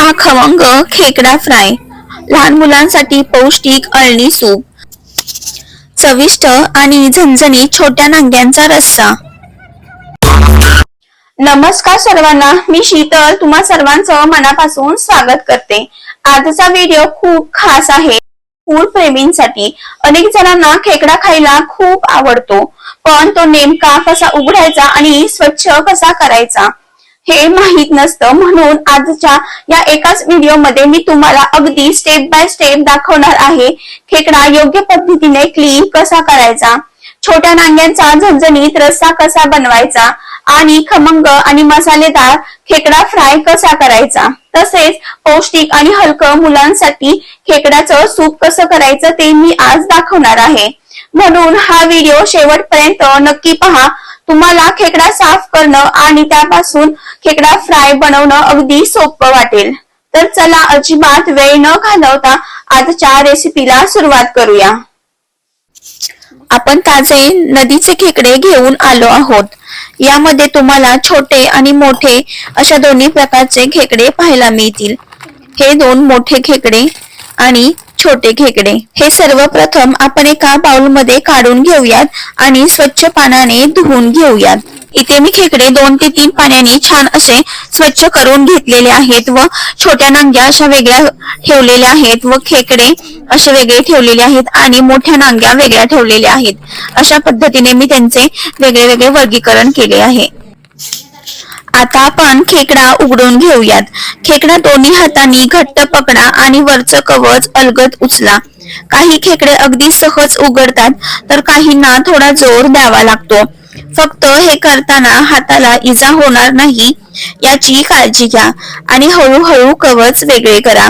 पहा खमंग खेकडा फ्राय, लहान मुलांसाठी पौष्टिक अळणी सूप, चविष्ट आणि झणझणीत छोट्या नांग्यांचा रस्सा। नमस्कार सर्वांना, मी शीतल तुम्हा सर्वांचं मनापासून स्वागत करते। आजचा व्हिडिओ खूप खास आहे फूड प्रेमींसाठी। अनेक जणांना खेकडा खायला खूप आवडतो, पण तो नेमका कसा उघडायचा आणि स्वच्छ कसा करायचा हे माहित नसतं। म्हणून आजच्या या एकाच व्हिडिओ मध्ये मी तुम्हाला अगदी स्टेप बाय स्टेप दाखवणार आहे खेकडा योग्य पद्धतीने क्लीन कसा करायचा, छोट्या नांग्यांचा झणझणीत रस्सा कसा बनवायचा आणि खमंग आणि मसालेदार खेकडा फ्राय कसा करायचा, तसेच पौष्टिक आणि हलकं मुलांसाठी खेकड्याचं सूप कसं करायचं ते मी आज दाखवणार आहे। म्हणून हा व्हिडिओ शेवटपर्यंत नक्की पहा। तुम्हाला खेकडा साफ करणं आणि त्यापासून खेकडा फ्राय बनवणं अगदी सोपं वाटेल। तर चला अजिबात वेळ न घालवता आजच्या रेसिपीला सुरुवात करूया। आपण ताजे नदीचे खेकडे घेऊन आलो आहोत। यामध्ये तुम्हाला छोटे आणि मोठे अशा दोन्ही प्रकारचे खेकडे पाहायला मिळतील। हे दोन मोठे खेकडे आणि छोटे खेकडे। हे सर्वप्रथम आपण एका बाउल मध्ये काढून घेऊयात आणि स्वच्छ पाण्याने धुवून घेऊयात। इथे मी खेकडे 2 ते 3 पाण्याने छान असे स्वच्छ करून घेतलेले आहेत व छोट्या नांग्या अशा वेगळ्या ठेवलेल्या आहेत व खेकडे असे वेगळे ठेवलेले आहेत आणि मोठ्या नांग्या वेगळ्या ठेवलेल्या आहेत। अशा पद्धतीने मी त्यांचे वेगळे वेगळे वर्गीकरण केले आहे। आता आपण खेकडा उघडून घेऊयात। खेकडा दोन्ही हातांनी घट्ट पकडा आणि वरचं कवच अलगद उचला। काही खेकडे अगदी सहज उघडतात तर काहींना थोडा जोर द्यावा लागतो। फक्त हे करताना हाताला इजा होणार नाही याची काळजी घ्या आणि हळूहळू कवच वेगळे करा।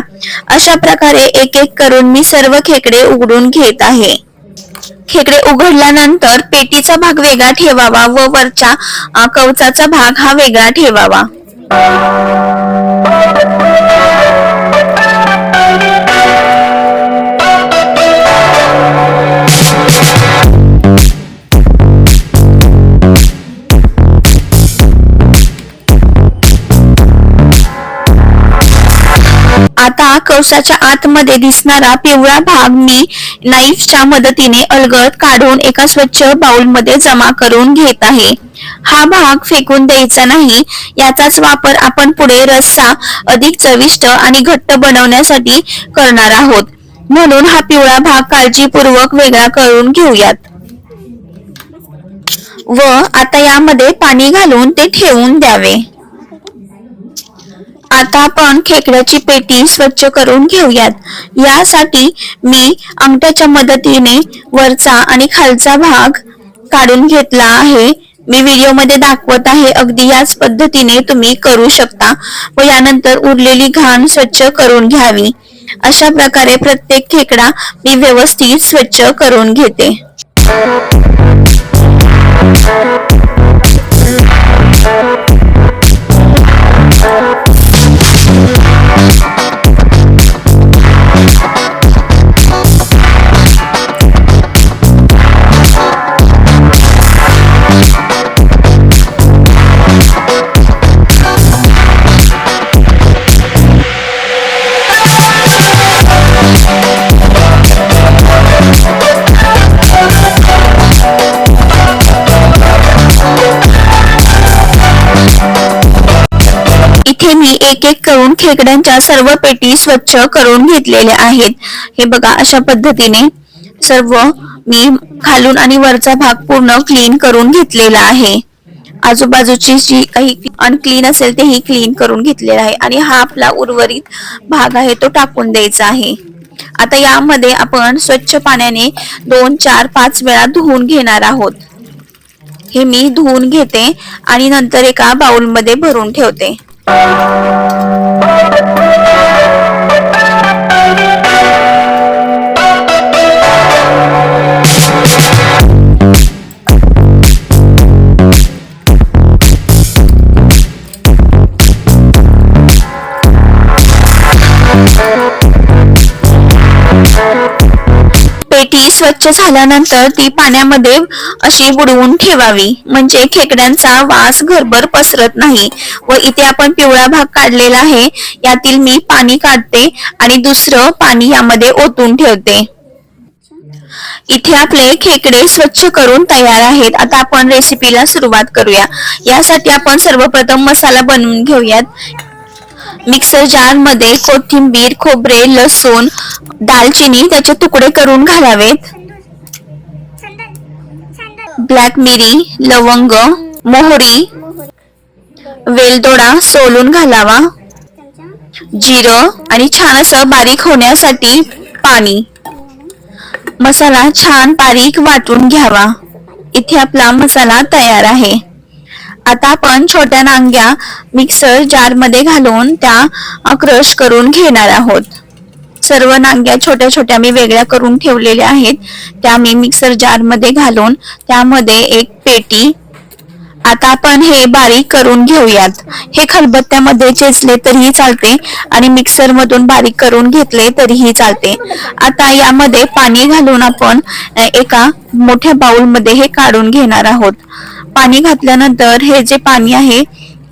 अशा प्रकारे एक एक करून मी सर्व खेकडे उघडून घेत आहे। खेकडे उघडल्यानंतर पेटीचा भाग वेगळा ठेवावा व वरच्या कवचाचा भाग हा वेगळा ठेवावा। आता कवचाच्या आतमध्ये दिसणारा पिवळा भाग मी नाईफच्या मदतीने अलगद काढून एका स्वच्छ बाउल मध्ये जमा करून घेत आहे। हा भाग फेकून द्यायचा नाही, याचाच वापर आपण पुढे रस्सा अधिक चविष्ट आणि घट्ट बनवण्यासाठी करणार आहोत। म्हणून हा पिवळा भाग काळजीपूर्वक वेगळा करून घेऊयात व आता यामध्ये पाणी घालून ते ठेवून द्यावे। आता आपण खेकड्याची पेटी स्वच्छ करून घेऊयात। यासाठी मी अंगठ्याच्या मदतीने वरचा आणि खालचा भाग काढून घेतला आहे। मी व्हिडिओ मध्ये दाखवत आहे, अगदी याच पद्धतीने तुम्ही करू शकता व यानंतर उरलेली घाण स्वच्छ करून घ्यावी। अशा प्रकारे प्रत्येक खेकडा मी व्यवस्थित स्वच्छ करून घेते। इथे मी एक एक करून खेकड्यांच्या सर्व पेटी स्वच्छ करून घेतलेल्या आहेत। हे बघा, अशा पद्धतीने सर्व मी खालून आणि वरचा भाग पूर्ण क्लीन करून घेतलेला आहे। आजूबाजूची जी काही अनक्लीन असेल तेही क्लीन करून घेतलेला आहे आणि हा आपला उर्वरित भाग आहे तो टाकून द्यायचा आहे। आता यामध्ये आपण स्वच्छ पाण्याने 2, 4, 5 वेळा धुवून घेणार आहोत। हे मी धुवून घेते आणि नंतर एका बाउल मध्ये भरून ठेवते। पेटी स्वच्छ झाल्यानंतर ती पाण्यामध्ये अशी बुडवून ठेवावी, म्हणजे खेकड्यांचा वास घरभर पसरत नाही. व इथे आपण पिवळा भाग काढलेला आहे, यातील मी पाणी काढते आणि दुसरं पाणी यामध्ये ओतून ठेवते. इथे आपले खेकडे स्वच्छ करून तयार आहेत. आता आपण रेसिपीला सुरुवात करूया. यासाठी आपण सर्वप्रथम मसाला बनवून घेऊयात. मिक्सर जार मध्ये कोथिंबीर, खोबरे, लसूण, दालचिनी त्याचे तुकडे करून घालावेत. ब्लॅक मिरी, लवंग, मोहरी, वेलदोडा सोलून घालावा. जिरं आणि छान असं बारीक होण्यासाठी पाणी. मसाला छान बारीक वाटून घ्यावा. इथे आपला मसाला तयार आहे. आता आपण छोट्या नांग्या मिक्सर जार मध्ये घालून त्या क्रश करून घेणार आहोत. सर्व नांग्या छोट्या छोट्या मी वेगळ्या करून ठेवलेल्या आहेत, त्या मी मिक्सर जार मध्ये घालून त्यामध्ये एक पेटी. आता आपण हे बारीक करून घेऊयात. हे खलबत्त्यामध्ये चेचले तरीही चालते आणि मिक्सर मधून बारीक करून घेतले तरीही चालते. आता यामध्ये पाणी घालून आपण एका मोठ्या बाउल मध्ये हे काढून घेणार आहोत. पाणी घातल्यानंतर हे जे पाणी आहे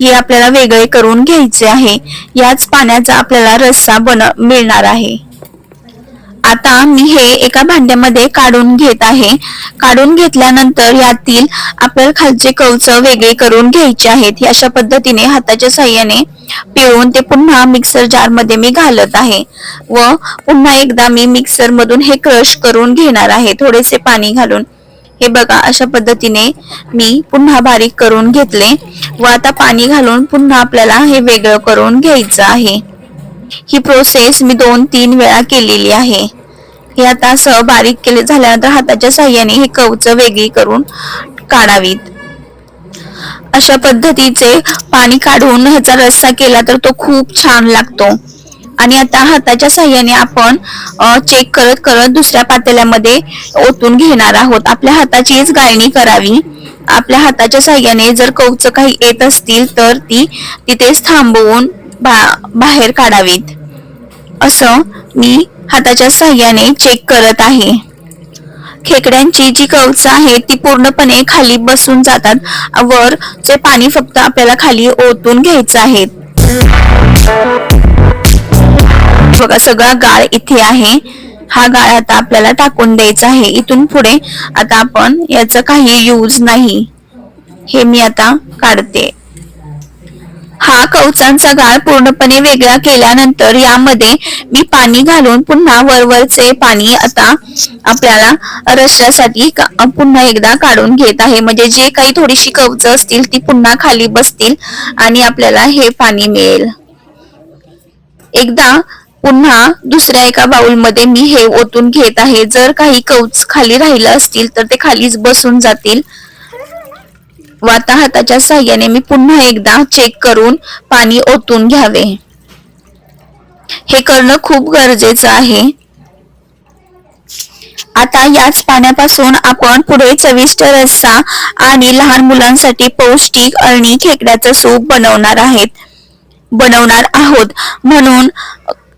हे आपल्याला वेगळे करून घ्यायचे आहे. याच पाण्याचा आपल्याला रस्सा मिळणार आहे. आता मी हे एका भांड्यामध्ये काढून घेत आहे. काढून घेतल्यानंतर यातील आपल्याला खालचे कवच वेगळे करून घ्यायचे आहेत. अशा पद्धतीने हाताच्या साहाय्याने पिळून ते पुन्हा मिक्सर जार मध्ये मी घालत आहे व पुन्हा एकदा मी मिक्सर मधून हे क्रश करून घेणार आहे थोडेसे पाणी घालून. हे बघा, अशा पद्धतीने मी पुन्हा बारीक करून घेतले व आता पाणी घालून पुन्हा आपल्याला हे वेगळं करून घ्यायचं आहे. ही प्रोसेस मी 2-3 वेळा केलेली आहे. हे आता असं बारीक केले झाल्यानंतर हाताच्या साहाय्याने हे कवच वेगळी करून काढावीत. अशा पद्धतीचे पाणी काढून ह्याचा रस्सा केला तर तो खूप छान लागतो. आणि आता हाताच्या साहाय्याने आपण चेक करत करत दुसऱ्या पातेल्यामध्ये ओतून घेणार आहोत. आपल्या हाताचीच गाळणी करावी. आपल्या हाताच्या साहाय्याने जर कवच काही येत असतील तर ती तिथेच थांबवून बाहेर काढावीत. असं मी हाताच्या साहाय्याने चेक करत आहे. खेकड्यांची जी कवच आहे ती पूर्णपणे खाली बसून जातात. वर चे पाणी फक्त आपल्याला खाली ओतून घ्यायचं आहे. बघा, सगळा गाळ इथे आहे. हा गाळ आता आपल्याला टाकून द्यायचा आहे. इथून पुढे आता आपण याचा काही यूज नाही. हे मी आता काढते. हा कवचांचा गाळ पूर्णपणे वेगळा केल्यानंतर यामध्ये मी पाणी घालून पुन्हा वरवरचे पाणी आता आपल्याला रश्श्यासाठी पुन्हा एकदा काढून घेत आहे. म्हणजे जे काही थोडीशी कवच असतील ती पुन्हा खाली बसतील आणि आपल्याला हे पाणी मिळेल. एकदा पुन्हा दुसऱ्या एका बाउल मध्ये मी हे ओतून घेत आहे. जर काही कवच खाली राहिलं असतील तर ते खालीच बसून जातील. व आता हाताच्या साहाय्याने मी पुन्हा एकदा चेक करून पाणी ओतून घ्यावे. हे करणं खूप गरजेचं आहे. आता याच पाण्यापासून आपण पुढे चविष्ट रस्सा आणि लहान मुलांसाठी पौष्टिक अळणी खेकड्याचं सूप बनवणार आहोत. म्हणून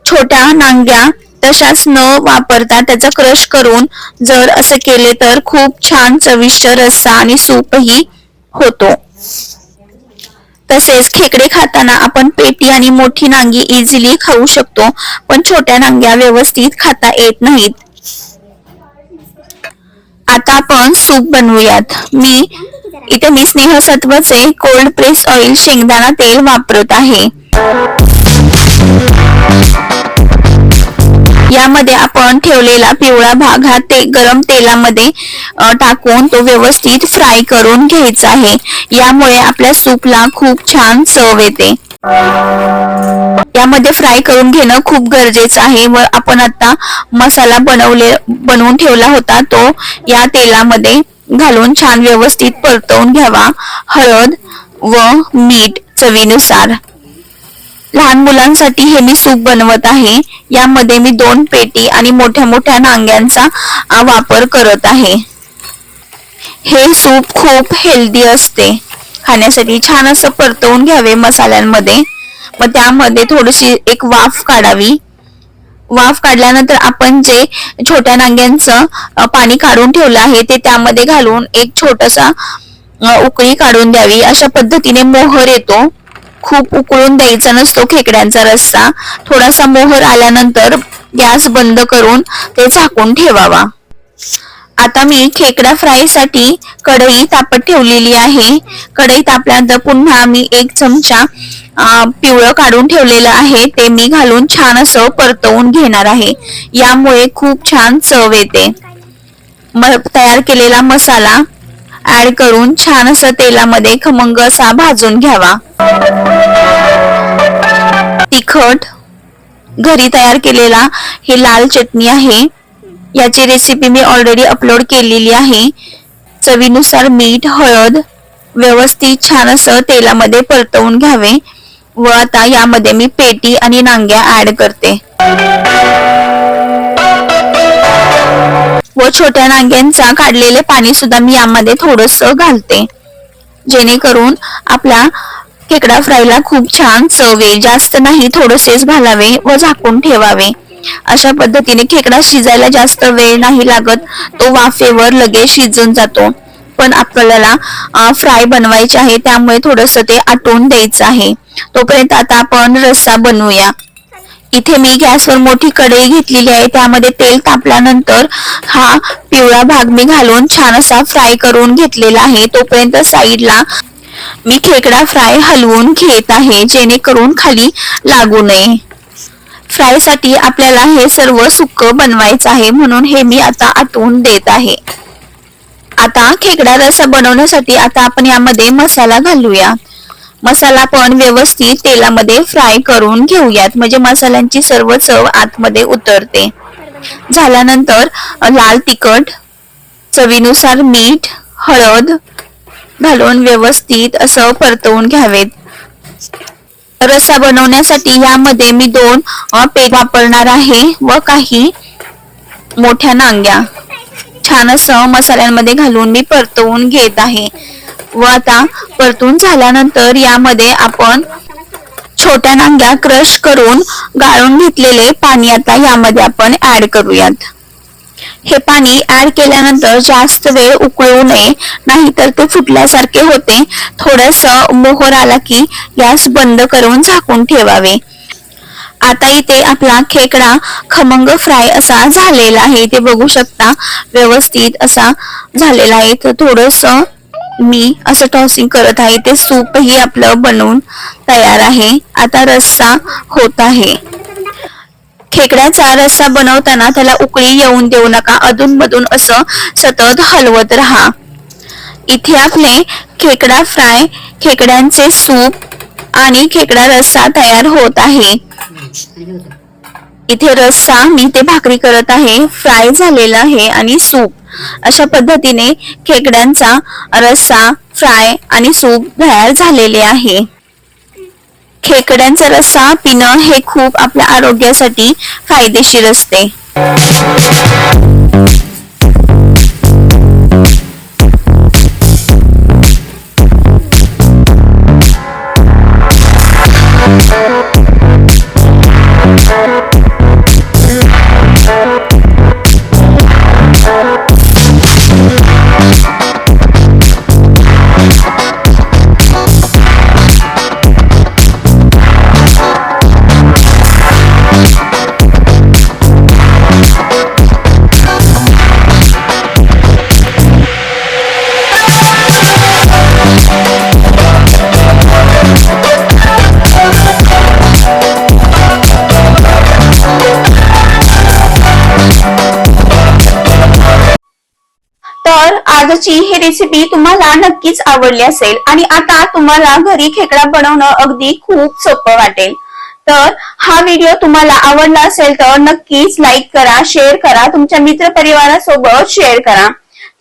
छोट्या नांग्या तशाच न वापरता त्याचा क्रश करून जर असं केले तर खूप छान चविष्ट रस्सा आणि सूपही होतो. तसेच खेकडे खाताना आपण पेटी आणि मोठी नांगी इझिली खाऊ शकतो, पण छोट्या नांग्या व्यवस्थित खाता येत नाहीत. आता आपण सूप बनवूयात. इथे मी स्नेहसत्वचे कोल्ड प्रेस ऑइल शेंगदाणा तेल वापरत आहे. यामध्ये आपण ठेवलेला पिवळा भाग हा गरम तेलामध्ये टाकून तो व्यवस्थित फ्राय करून घ्यायचा आहे. यामुळे आपल्या सूपला खूप छान चव येते. यामध्ये फ्राय करून घेणं खूप गरजेचं आहे. व आपण आता मसाला बनवून ठेवला होता तो या तेलामध्ये घालून छान व्यवस्थित परतवून घ्यावा. हळद व मीठ चवीनुसार. लहान मुलांसाठी हे मी सूप बनवत आहे. यामध्ये मी 2 पेटी आणि मोठ्या मोठ्या नांग्यांचा वापर करत आहे. हे सूप खूप हेल्दी असते. खाण्यासाठी छान असं परतवून घ्यावे मसाल्यांमध्ये. मग त्यामध्ये थोडीशी एक वाफ काढावी. वाफ काढल्यानंतर आपण जे छोट्या नांग्यांचं पाणी काढून ठेवलं आहे ते त्यामध्ये घालून एक छोटासा उकळी काढून द्यावी. अशा पद्धतीने मोहर येतो. खूप उकळून द्यायचा नसतो खेकड्यांचा रस्सा. थोडासा मोहर आल्यानंतर गॅस बंद करून ते झाकून ठेवावा. आता मी खेकडा फ्राय साठी कढई तापत ठेवलेली आहे. कढई तापल्यानंतर पुन्हा मी 1 चमचा पिवळं काढून ठेवलेलं आहे ते मी घालून छान असं परतवून घेणार आहे. यामुळे खूप छान चव येते. तयार केलेला मसाला ऍड करून छान असं तेलामध्ये खमंग असा भाजून घ्यावा. तिखट, घरी तयार केलेला ही लाल चटणी आहे. याची रेसिपी मी ऑलरेडी अपलोड केलेली आहे. चवीनुसार मीठ, हळद व्यवस्थित छान असं तेलामध्ये परतवून घ्यावे. व आता यामध्ये मी पेटी आणि नांग्या ऍड करते व छोट्या नांग्यांचा काढलेले पाणी सुद्धा मी यामध्ये थोडस घालते, जेणेकरून आपला खेकडा फ्रायला खूप छान चव येईल. जास्त नाही, थोडेसेच घालावे व झाकून ठेवावे. अशा पद्धतीने खेकडा शिजायला जास्त वेळ नाही लागत. तो वाफेवर लगेच शिजून जातो. पण आपल्याला फ्राय बनवायचे आहे त्यामुळे थोडस ते आटवून द्यायचं आहे. तोपर्यंत आता आपण रस्सा बनवूया. इथे मी गॅसवर मोठी कढई घेतलेली आहे. त्यामध्ये तेल तापल्यानंतर हा पिवळा भाग मी घालून छान असा फ्राय करून घेतलेला आहे. तोपर्यंत साईडला मी खेकडा फ्राय हलवून घेत आहे, जेणेकरून खाली लागू नये. फ्राय साठी आपल्याला हे सर्व सुक्क बनवायचं आहे, म्हणून हे मी आता आटवून देत आहे. आता खेकडा रस्सा बनवण्यासाठी आता आपण यामध्ये मसाला घालूया. मसाला पण व्यवस्थित तेलामध्ये फ्राय करून घेऊयात, म्हणजे मसाल्यांची सर्व चव आतमध्ये उतरते. झाल्यानंतर लाल तिखट, चवीनुसार मीठ, हळद घालून व्यवस्थित असं परतवून घ्यावेत. रस्सा बनवण्यासाठी यामध्ये मी 2 पेट वापरणार आहे व काही मोठ्या नांग्या छान असं मसाल्यांमध्ये घालून मी परतवून घेत आहे. व आता परतून झाल्यानंतर यामध्ये आपण छोट्या नांग्या क्रश करून गाळून घेतलेले पाणी आता यामध्ये आपण ऍड करूयात. हे पाणी ऍड केल्यानंतर जास्त वेळ उकळू नये, नाहीतर ते फुटल्यासारखे होते. थोडस मोहर आला की गॅस बंद करून झाकून ठेवावे. आता इथे आपला खेकडा खमंग फ्राय असा झालेला आहे. ते बघू शकता व्यवस्थित असा झालेला आहे. तर थोडस मी असं टॉसिंग करत आहे. ते सूपही आपलं बनवून तयार आहे. आता रस्सा होत आहे. खेकड्याचा रस्सा बनवताना त्याला उकळी येऊन देऊ नका. अधूनमधून असं सतत हलवत राहा. इथे आपले खेकडा फ्राय, खेकड्यांचे सूप आणि खेकडा रस्सा तयार होत आहे. इथे रस्सा मी ते भाकरी करत आहे, फ्राय झालेला आहे आणि सूप. अशा पद्धतीने खेकड्यांचा रस्सा, फ्राय आणि सूप तयार झालेले आहे. खेकड्यांचा रस्सा पिणं हे खूप आपल्या आरोग्यासाठी फायदेशीर असते. तर आजची ही रेसिपी तुम्हाला नक्कीच आवडली असेल आणि आता तुम्हाला घरी खेकडा बनवणं अगदी खूप सोपं वाटेल. तर हा व्हिडिओ तुम्हाला आवडला असेल तर नक्कीच लाईक करा, शेअर करा, तुमच्या मित्रपरिवारासोबत शेअर करा.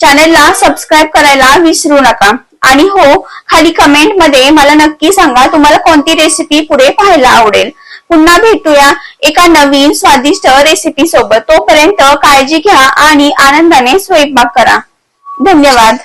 चॅनलला सबस्क्राईब करायला विसरू नका. आणि हो, खाली कमेंट मध्ये मला नक्की सांगा तुम्हाला कोणती रेसिपी पुढे पाहायला आवडेल. पुन्हा भेटूया एका नवीन स्वादिष्ट रेसिपी सोबत. तोपर्यंत काळजी घ्या आणि आनंदाने स्वयंपाक करा. धन्यवाद.